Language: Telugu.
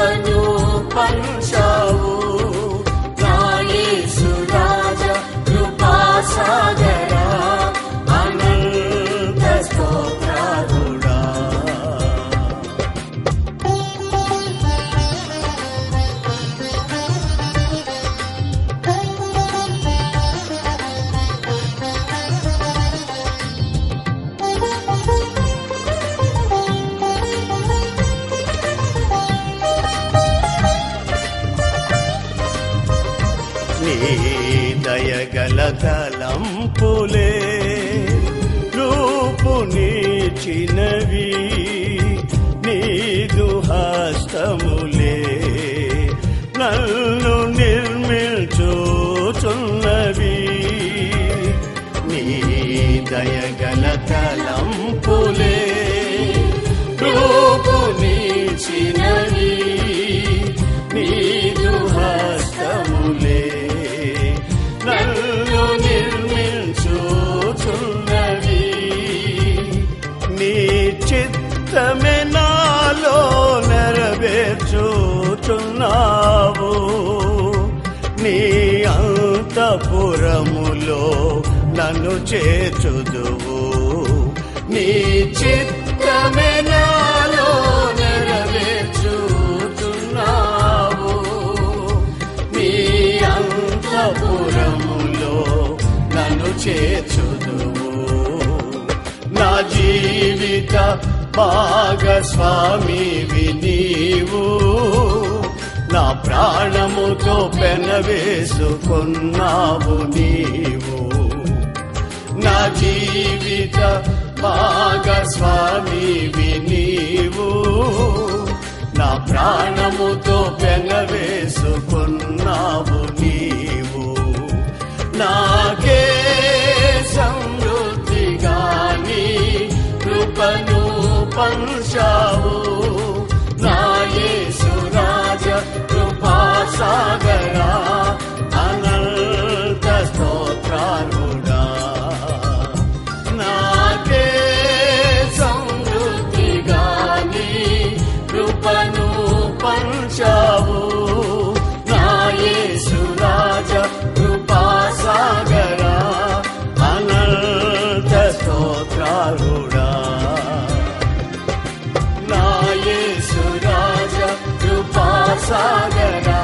కృపను పంచావు నా యేసు రాజా కృపాసాగరా అనంత స్తోత్రాలుడా. నీ దయగల తలంపులే రూపునిచ్చినవి, నీదు హస్తములే నన్ను నిర్మించుచున్నవి. నీ దయగల తలంపులే రూపునిచ్చినవి, నీదు హస్తములే నన్ను నిర్మించుచున్నవి. నీ చిత్తమే నాలో నెరవేర్చుచున్నావు, నీ అంతఃపురములో నన్ను చేర్చుదువు. నీ చిత్తమే నాలో నెరవేర్చుచున్నావు, నీ అంతఃపురములో నన్ను చేర్చుదువు. నా జీవిత భాగస్వామివి నీవు, నా ప్రాణముతో పెనవేసుకున్నావు నీవు. నా జీవిత భాగస్వామివి నీవు, నా ప్రాణముతో పెనవేసుకున్నావు నీవు. నాకే సమృద్ధిగా నీ కృపను పంచావు నా యేసు రాజా కృపాసాగరా అనంత స్తోత్రాలుడా. నాకే సమృద్ధిగా నీ కృపను పంచావు నా యేసు రాజా కృపాసాగరా అనంత స్తోత్రాలుడా. నా యేసు రాజా కృపాసాగరా